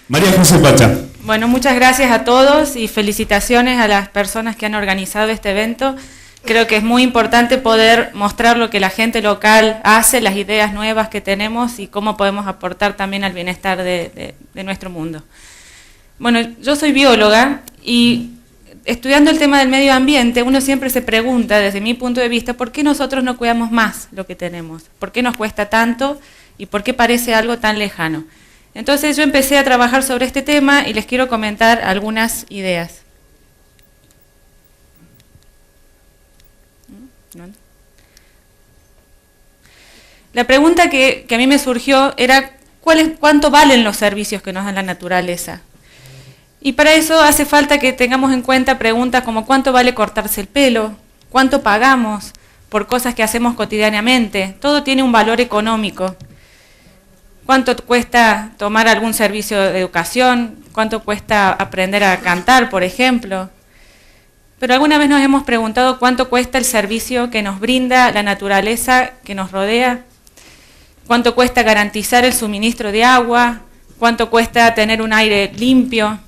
María José Pacha. Bueno, muchas gracias a todos y felicitaciones a las personas que han organizado este evento. Creo que es muy importante poder mostrar lo que la gente local hace, las ideas nuevas que tenemos y cómo podemos aportar también al bienestar de nuestro mundo. Bueno, yo soy bióloga y estudiando el tema del medio ambiente, uno siempre se pregunta, desde mi punto de vista, ¿por qué nosotros no cuidamos más lo que tenemos? ¿Por qué nos cuesta tanto y por qué parece algo tan lejano? Entonces yo empecé a trabajar sobre este tema y les quiero comentar algunas ideas. La pregunta que a mí me surgió era ¿cuánto valen los servicios que nos da la naturaleza? Y para eso hace falta que tengamos en cuenta preguntas como ¿cuánto vale cortarse el pelo? ¿Cuánto pagamos por cosas que hacemos cotidianamente? Todo tiene un valor económico. ¿Cuánto cuesta tomar algún servicio de educación? ¿Cuánto cuesta aprender a cantar, por ejemplo? Pero alguna vez nos hemos preguntado cuánto cuesta el servicio que nos brinda la naturaleza que nos rodea, cuánto cuesta garantizar el suministro de agua, cuánto cuesta tener un aire limpio.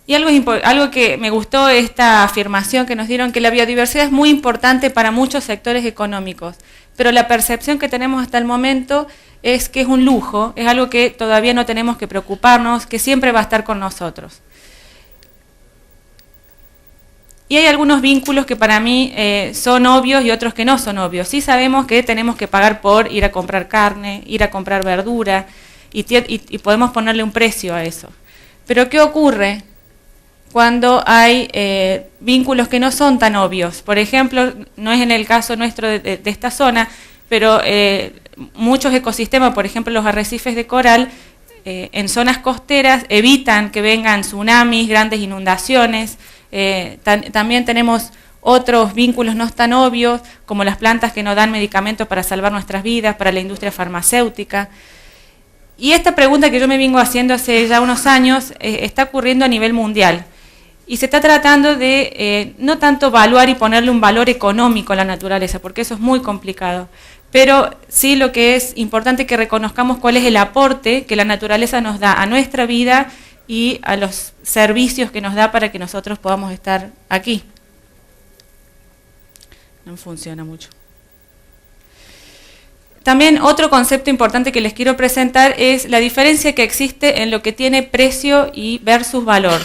Y algo que me gustó esta afirmación que nos dieron, que la biodiversidad es muy importante para muchos sectores económicos, pero la percepción que tenemos hasta el momento es que es un lujo, es algo que todavía no tenemos que preocuparnos, que siempre va a estar con nosotros. Y hay algunos vínculos que para mí son obvios y otros que no son obvios. Sí sabemos que tenemos que pagar por ir a comprar carne, ir a comprar verdura, y podemos ponerle un precio a eso. Pero ¿qué ocurre cuando hay vínculos que no son tan obvios? Por ejemplo, no es en el caso nuestro de esta zona, pero muchos ecosistemas, por ejemplo los arrecifes de coral, en zonas costeras evitan que vengan tsunamis, grandes inundaciones. También tenemos otros vínculos no tan obvios, como las plantas que nos dan medicamentos para salvar nuestras vidas, para la industria farmacéutica. Y esta pregunta que yo me vengo haciendo hace ya unos años está ocurriendo a nivel mundial. Y se está tratando de no tanto evaluar y ponerle un valor económico a la naturaleza, porque eso es muy complicado, pero sí lo que es importante es que reconozcamos cuál es el aporte que la naturaleza nos da a nuestra vida y a los servicios que nos da para que nosotros podamos estar aquí. No funciona mucho. También otro concepto importante que les quiero presentar es la diferencia que existe en lo que tiene precio y versus valor.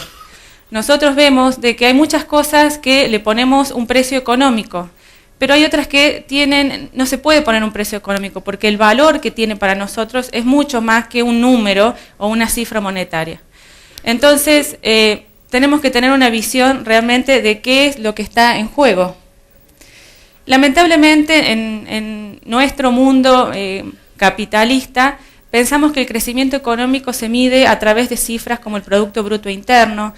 Nosotros vemos de que hay muchas cosas que le ponemos un precio económico, pero hay otras que no se puede poner un precio económico, porque el valor que tiene para nosotros es mucho más que un número o una cifra monetaria. Entonces, tenemos que tener una visión realmente de qué es lo que está en juego. Lamentablemente, en nuestro mundo capitalista, pensamos que el crecimiento económico se mide a través de cifras como el Producto Bruto Interno,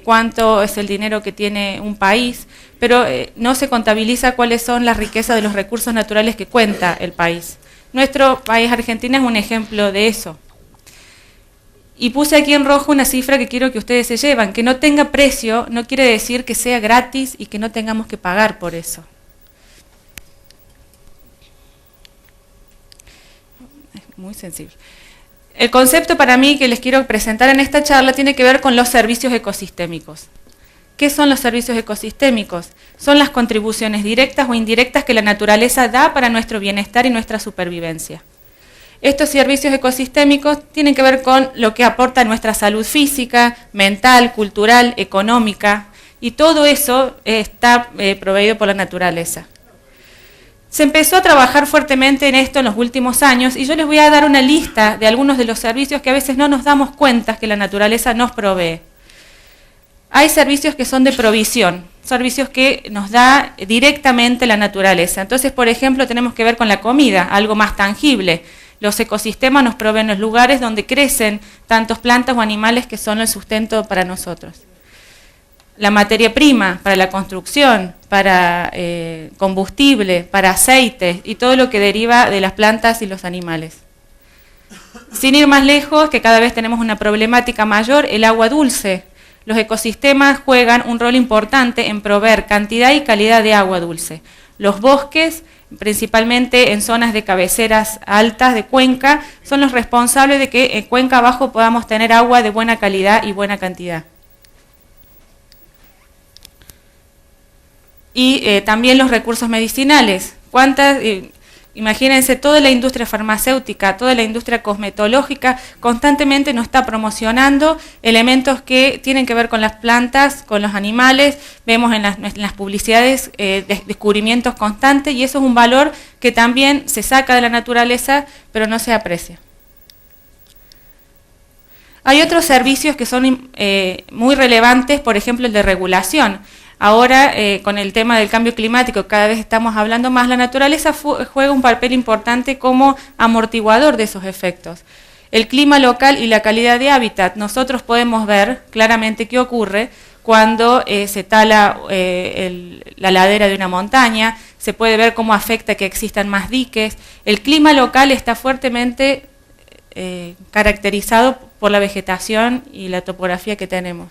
cuánto es el dinero que tiene un país, pero no se contabiliza cuáles son las riquezas de los recursos naturales que cuenta el país. Nuestro país, Argentina, es un ejemplo de eso. Y puse aquí en rojo una cifra que quiero que ustedes se lleven. Que no tenga precio no quiere decir que sea gratis y que no tengamos que pagar por eso. Es muy sensible. El concepto para mí que les quiero presentar en esta charla tiene que ver con los servicios ecosistémicos. ¿Qué son los servicios ecosistémicos? Son las contribuciones directas o indirectas que la naturaleza da para nuestro bienestar y nuestra supervivencia. Estos servicios ecosistémicos tienen que ver con lo que aporta nuestra salud física, mental, cultural, económica, y todo eso está proveído por la naturaleza. Se empezó a trabajar fuertemente en esto en los últimos años, y yo les voy a dar una lista de algunos de los servicios que a veces no nos damos cuenta que la naturaleza nos provee. Hay servicios que son de provisión, servicios que nos da directamente la naturaleza. Entonces, por ejemplo, tenemos que ver con la comida, algo más tangible. Los ecosistemas nos proveen los lugares donde crecen tantos plantas o animales que son el sustento para nosotros. La materia prima para la construcción, para combustible, para aceites y todo lo que deriva de las plantas y los animales. Sin ir más lejos, que cada vez tenemos una problemática mayor, el agua dulce. Los ecosistemas juegan un rol importante en proveer cantidad y calidad de agua dulce. Los bosques principalmente en zonas de cabeceras altas de cuenca, son los responsables de que en cuenca abajo podamos tener agua de buena calidad y buena cantidad. Y también los recursos medicinales. Imagínense, toda la industria farmacéutica, toda la industria cosmetológica constantemente nos está promocionando elementos que tienen que ver con las plantas, con los animales. Vemos en las publicidades descubrimientos constantes, y eso es un valor que también se saca de la naturaleza, pero no se aprecia. Hay otros servicios que son muy relevantes, por ejemplo el de regulación. Ahora, con el tema del cambio climático, cada vez estamos hablando más, la naturaleza juega un papel importante como amortiguador de esos efectos. El clima local y la calidad de hábitat. Nosotros podemos ver claramente qué ocurre cuando se tala la ladera de una montaña, se puede ver cómo afecta que existan más diques. El clima local está fuertemente caracterizado por la vegetación y la topografía que tenemos.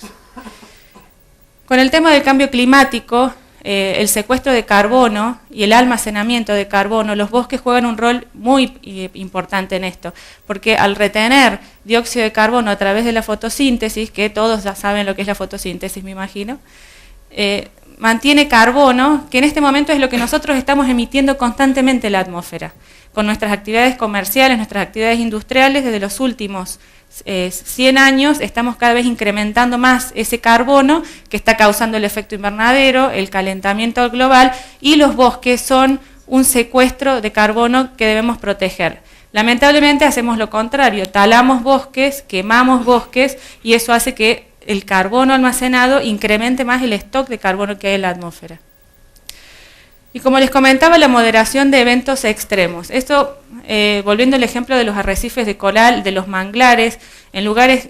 Con el tema del cambio climático, el secuestro de carbono y el almacenamiento de carbono, los bosques juegan un rol muy importante en esto, porque al retener dióxido de carbono a través de la fotosíntesis, que todos ya saben lo que es la fotosíntesis, me imagino, mantiene carbono, que en este momento es lo que nosotros estamos emitiendo constantemente en la atmósfera, con nuestras actividades comerciales, nuestras actividades industriales. Desde los últimos 100 años estamos cada vez incrementando más ese carbono que está causando el efecto invernadero, el calentamiento global, y los bosques son un secuestro de carbono que debemos proteger. Lamentablemente hacemos lo contrario, talamos bosques, quemamos bosques, y eso hace que el carbono almacenado incremente más el stock de carbono que hay en la atmósfera. Y como les comentaba, la moderación de eventos extremos. Esto, volviendo al ejemplo de los arrecifes de coral, de los manglares, en lugares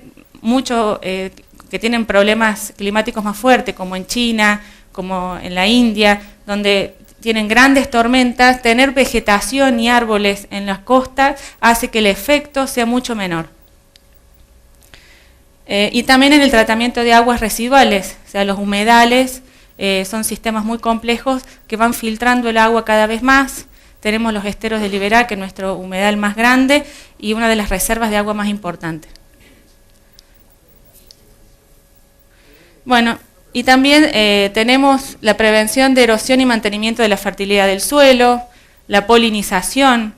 que tienen problemas climáticos más fuertes, como en China, como en la India, donde tienen grandes tormentas, tener vegetación y árboles en las costas hace que el efecto sea mucho menor. Y también en el tratamiento de aguas residuales, o sea, los humedales, son sistemas muy complejos que van filtrando el agua cada vez más. Tenemos los esteros de Liberá, que es nuestro humedal más grande y una de las reservas de agua más importantes. Bueno, y también tenemos la prevención de erosión y mantenimiento de la fertilidad del suelo, la polinización.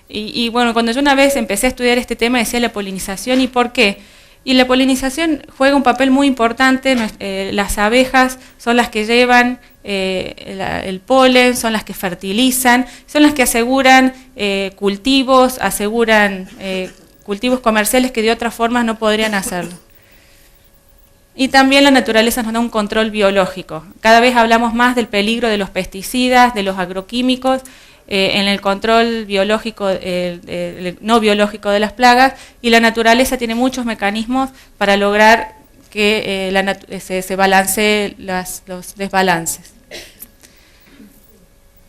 Y bueno, cuando yo una vez empecé a estudiar este tema decía la polinización, ¿y por qué? Y la polinización juega un papel muy importante. Las abejas son las que llevan el polen, son las que fertilizan, son las que aseguran cultivos, aseguran cultivos comerciales que de otras formas no podrían hacerlo. Y también la naturaleza nos da un control biológico. Cada vez hablamos más del peligro de los pesticidas, de los agroquímicos, en el control biológico, no biológico de las plagas, y la naturaleza tiene muchos mecanismos para lograr que se balanceen los desbalances.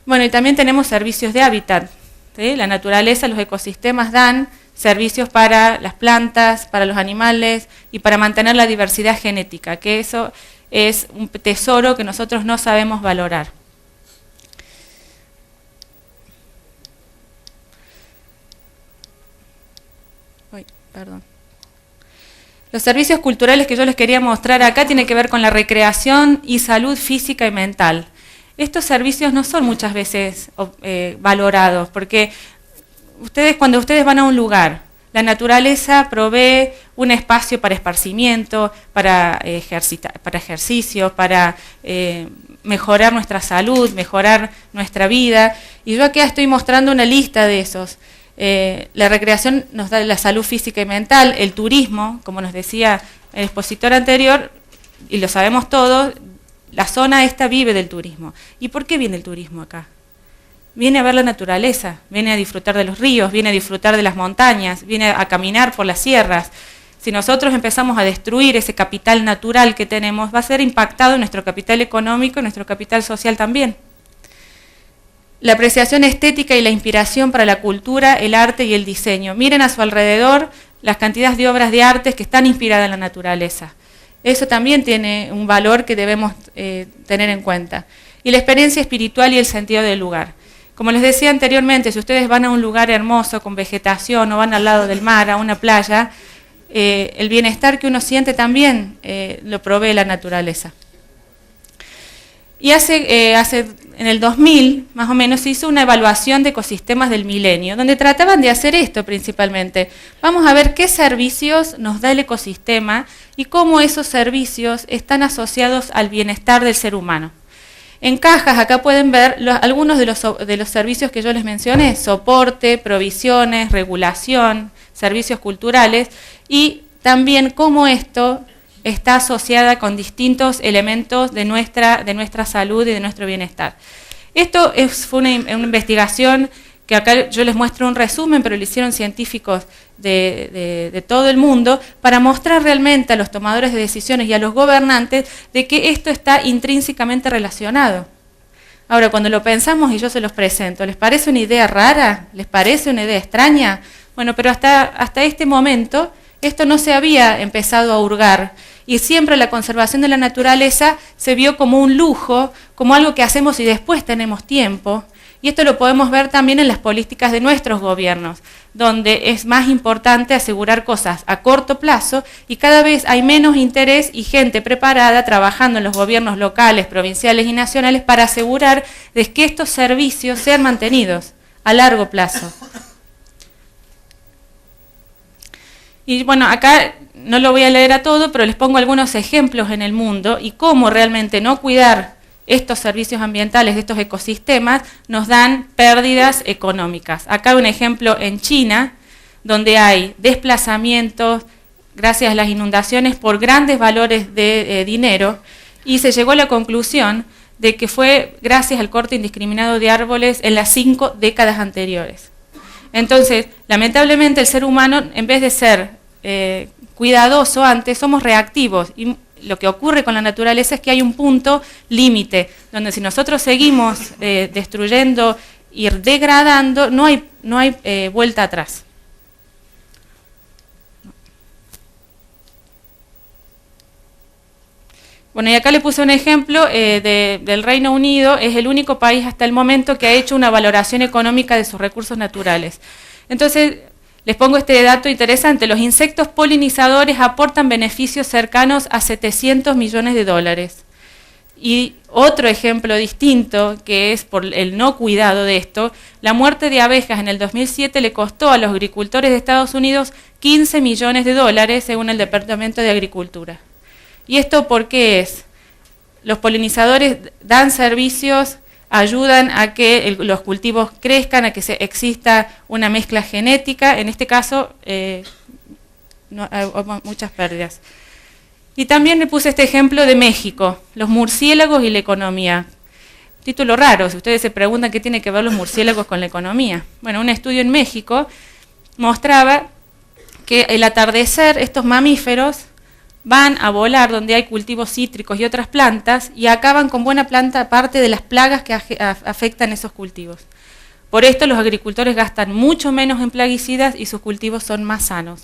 Bueno, y también tenemos servicios de hábitat, ¿sí? La naturaleza, los ecosistemas dan servicios para las plantas, para los animales y para mantener la diversidad genética, que eso es un tesoro que nosotros no sabemos valorar. Perdón. Los servicios culturales que yo les quería mostrar acá tienen que ver con la recreación y salud física y mental. Estos servicios no son muchas veces valorados, porque cuando ustedes van a un lugar, la naturaleza provee un espacio para esparcimiento, para ejercicio, para mejorar nuestra salud, mejorar nuestra vida, y yo acá estoy mostrando una lista de esos. La recreación nos da la salud física y mental, el turismo, como nos decía el expositor anterior, y lo sabemos todos, la zona esta vive del turismo. ¿Y por qué viene el turismo acá? Viene a ver la naturaleza, viene a disfrutar de los ríos, viene a disfrutar de las montañas, viene a caminar por las sierras. Si nosotros empezamos a destruir ese capital natural que tenemos, va a ser impactado en nuestro capital económico y nuestro capital social también. La apreciación estética y la inspiración para la cultura, el arte y el diseño. Miren a su alrededor las cantidades de obras de arte que están inspiradas en la naturaleza. Eso también tiene un valor que debemos tener en cuenta. Y la experiencia espiritual y el sentido del lugar. Como les decía anteriormente, si ustedes van a un lugar hermoso con vegetación o van al lado del mar, a una playa, el bienestar que uno siente también lo provee la naturaleza. Y en el 2000, más o menos, se hizo una evaluación de ecosistemas del milenio, donde trataban de hacer esto principalmente. Vamos a ver qué servicios nos da el ecosistema y cómo esos servicios están asociados al bienestar del ser humano. En cajas, acá pueden ver algunos de los servicios que yo les mencioné: soporte, provisiones, regulación, servicios culturales, y también cómo esto está asociada con distintos elementos de nuestra salud y de nuestro bienestar. Esto fue una investigación que acá yo les muestro un resumen, pero lo hicieron científicos de todo el mundo para mostrar realmente a los tomadores de decisiones y a los gobernantes de que esto está intrínsecamente relacionado. Ahora, cuando lo pensamos y yo se los presento, ¿les parece una idea rara? ¿Les parece una idea extraña? Bueno, pero hasta este momento esto no se había empezado a hurgar, y siempre la conservación de la naturaleza se vio como un lujo, como algo que hacemos y después tenemos tiempo. Y esto lo podemos ver también en las políticas de nuestros gobiernos, donde es más importante asegurar cosas a corto plazo y cada vez hay menos interés y gente preparada trabajando en los gobiernos locales, provinciales y nacionales para asegurar de que estos servicios sean mantenidos a largo plazo. Y bueno, acá no lo voy a leer a todo, pero les pongo algunos ejemplos en el mundo y cómo realmente no cuidar estos servicios ambientales de estos ecosistemas nos dan pérdidas económicas. Acá hay un ejemplo en China, donde hay desplazamientos gracias a las inundaciones por grandes valores de dinero, y se llegó a la conclusión de que fue gracias al corte indiscriminado de árboles en las 5 décadas anteriores. Entonces, lamentablemente el ser humano, en vez de ser cuidadoso antes, somos reactivos, y lo que ocurre con la naturaleza es que hay un punto límite, donde si nosotros seguimos destruyendo y degradando, no hay vuelta atrás. Bueno, y acá le puse un ejemplo del Reino Unido. Es el único país hasta el momento que ha hecho una valoración económica de sus recursos naturales. Entonces, les pongo este dato interesante: los insectos polinizadores aportan beneficios cercanos a 700 millones de dólares. Y otro ejemplo distinto, que es por el no cuidado de esto, la muerte de abejas en el 2007 le costó a los agricultores de Estados Unidos 15 millones de dólares, según el Departamento de Agricultura. ¿Y esto por qué es? Los polinizadores dan servicios, ayudan a que los cultivos crezcan, a que exista una mezcla genética. En este caso, no, hay muchas pérdidas. Y también le puse este ejemplo de México, los murciélagos y la economía. Título raro, si ustedes se preguntan qué tiene que ver los murciélagos con la economía. Bueno, un estudio en México mostraba que al atardecer estos mamíferos van a volar donde hay cultivos cítricos y otras plantas y acaban con buena parte de las plagas que afectan esos cultivos. Por esto los agricultores gastan mucho menos en plaguicidas y sus cultivos son más sanos.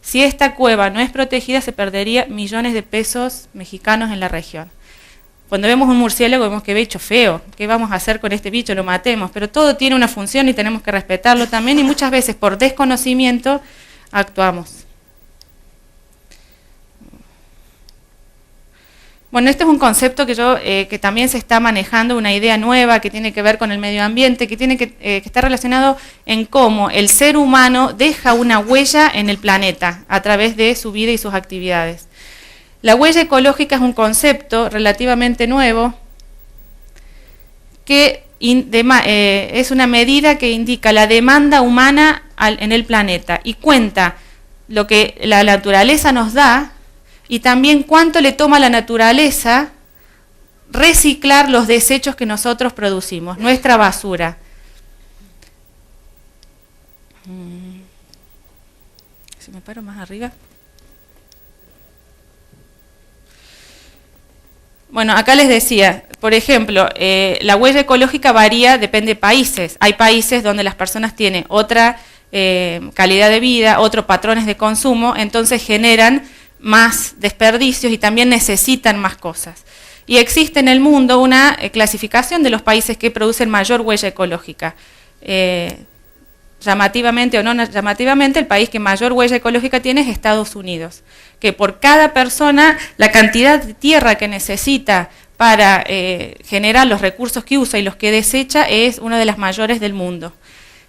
Si esta cueva no es protegida, se perdería millones de pesos mexicanos en la región. Cuando vemos un murciélago vemos que bicho feo, ¿qué vamos a hacer con este bicho? Lo matemos, pero todo tiene una función y tenemos que respetarlo también, y muchas veces por desconocimiento actuamos. Bueno, este es un concepto que también se está manejando, una idea nueva que tiene que ver con el medio ambiente, que está relacionado en cómo el ser humano deja una huella en el planeta a través de su vida y sus actividades. La huella ecológica es un concepto relativamente nuevo que es una medida que indica la demanda humana en el planeta y cuenta lo que la naturaleza nos da, y también cuánto le toma a la naturaleza reciclar los desechos que nosotros producimos, nuestra basura. Si me paro más arriba. Bueno, acá les decía, por ejemplo, la huella ecológica varía, depende de países. Hay países donde las personas tienen otra calidad de vida, otros patrones de consumo, entonces generan más desperdicios y también necesitan más cosas. Y existe en el mundo una clasificación de los países que producen mayor huella ecológica. Llamativamente o no llamativamente, el país que mayor huella ecológica tiene es Estados Unidos, que por cada persona la cantidad de tierra que necesita para generar los recursos que usa y los que desecha es una de las mayores del mundo.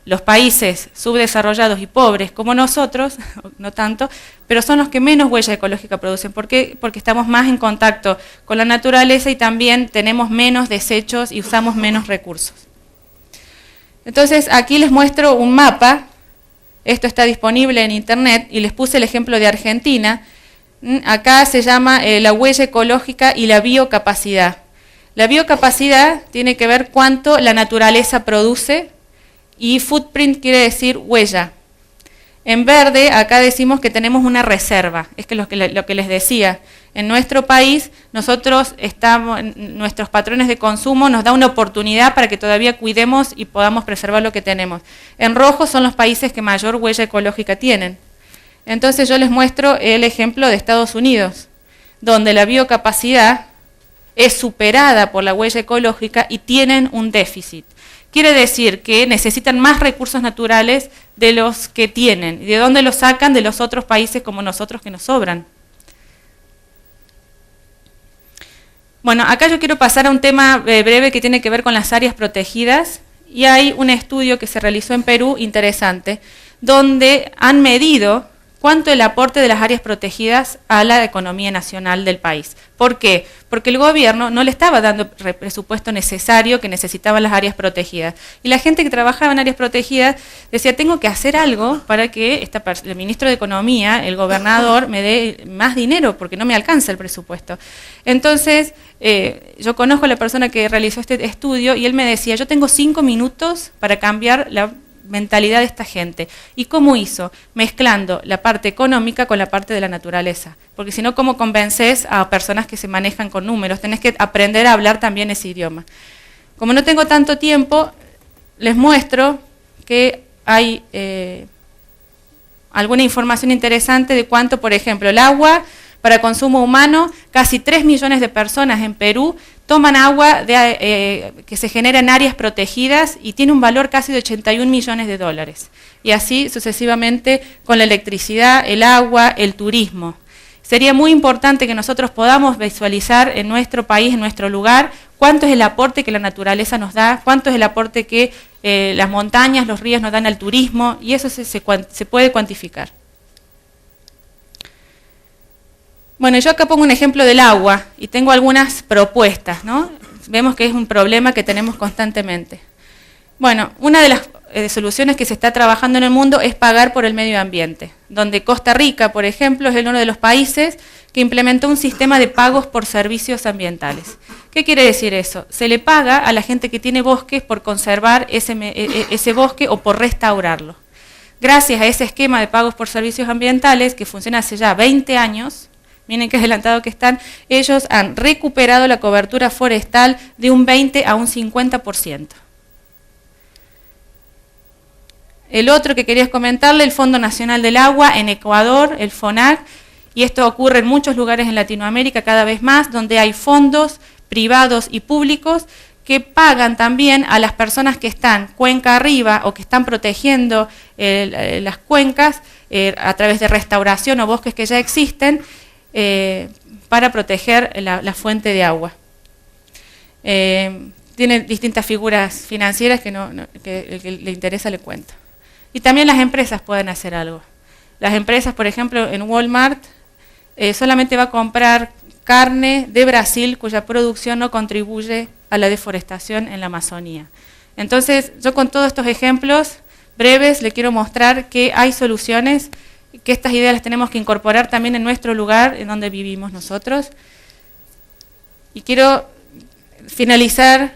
Los países subdesarrollados y pobres como nosotros, no tanto, pero son los que menos huella ecológica producen. ¿Por qué? Porque estamos más en contacto con la naturaleza y también tenemos menos desechos y usamos menos recursos. Entonces aquí les muestro un mapa, esto está disponible en internet y les puse el ejemplo de Argentina. Acá se llama la huella ecológica y la biocapacidad. La biocapacidad tiene que ver cuánto la naturaleza produce y footprint quiere decir huella. En verde acá decimos que tenemos una reserva, es que lo que les decía. En nuestro país nuestros patrones de consumo nos da una oportunidad para que todavía cuidemos y podamos preservar lo que tenemos. En rojo son los países que mayor huella ecológica tienen. Entonces yo les muestro el ejemplo de Estados Unidos, donde la biocapacidad es superada por la huella ecológica y tienen un déficit. Quiere decir que necesitan más recursos naturales de los que tienen. ¿Y de dónde los sacan? De los otros países como nosotros que nos sobran. Bueno, acá yo quiero pasar a un tema breve que tiene que ver con las áreas protegidas. Y hay un estudio que se realizó en Perú interesante, donde han medido cuánto es el aporte de las áreas protegidas a la economía nacional del país. ¿Por qué? Porque el gobierno no le estaba dando el presupuesto necesario que necesitaban las áreas protegidas. Y la gente que trabajaba en áreas protegidas decía, tengo que hacer algo para que el ministro de Economía, el gobernador, me dé más dinero, porque no me alcanza el presupuesto. Entonces, yo conozco a la persona que realizó este estudio y él me decía, yo tengo 5 minutos para cambiar la mentalidad de esta gente. ¿Y cómo hizo? Mezclando la parte económica con la parte de la naturaleza. Porque si no, ¿cómo convences a personas que se manejan con números? Tenés que aprender a hablar también ese idioma. Como no tengo tanto tiempo, les muestro que hay alguna información interesante de cuánto, por ejemplo, el agua para consumo humano, casi 3 millones de personas en Perú toman agua que se genera en áreas protegidas y tiene un valor casi de 81 millones de dólares. Y así sucesivamente con la electricidad, el agua, el turismo. Sería muy importante que nosotros podamos visualizar en nuestro país, en nuestro lugar, cuánto es el aporte que la naturaleza nos da, cuánto es el aporte que las montañas, los ríos nos dan al turismo, y eso se puede cuantificar. Bueno, yo acá pongo un ejemplo del agua y tengo algunas propuestas, ¿no? Vemos que es un problema que tenemos constantemente. Bueno, una de las soluciones que se está trabajando en el mundo es pagar por el medio ambiente, donde Costa Rica, por ejemplo, es uno de los países que implementó un sistema de pagos por servicios ambientales. ¿Qué quiere decir eso? Se le paga a la gente que tiene bosques por conservar ese bosque o por restaurarlo. Gracias a ese esquema de pagos por servicios ambientales, que funciona hace ya 20 años, miren qué adelantado que están, ellos han recuperado la cobertura forestal de un 20 a un 50%. El otro que quería comentarle, el Fondo Nacional del Agua en Ecuador, el FONAC, y esto ocurre en muchos lugares en Latinoamérica cada vez más, donde hay fondos privados y públicos que pagan también a las personas que están cuenca arriba o que están protegiendo las cuencas a través de restauración o bosques que ya existen, para proteger la fuente de agua. Tiene distintas figuras financieras que el que le interesa le cuento. Y también las empresas pueden hacer algo. Las empresas, por ejemplo, en Walmart, solamente va a comprar carne de Brasil cuya producción no contribuye a la deforestación en la Amazonía. Entonces, yo con todos estos ejemplos breves le quiero mostrar que hay soluciones, que estas ideas las tenemos que incorporar también en nuestro lugar, en donde vivimos nosotros. Y quiero finalizar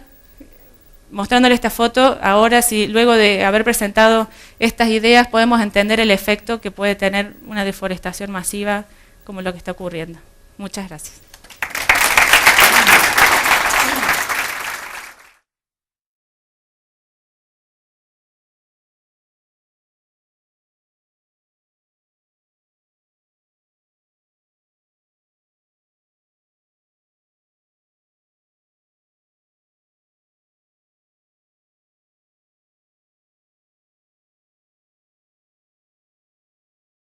mostrándole esta foto, ahora si luego de haber presentado estas ideas podemos entender el efecto que puede tener una deforestación masiva como lo que está ocurriendo. Muchas gracias.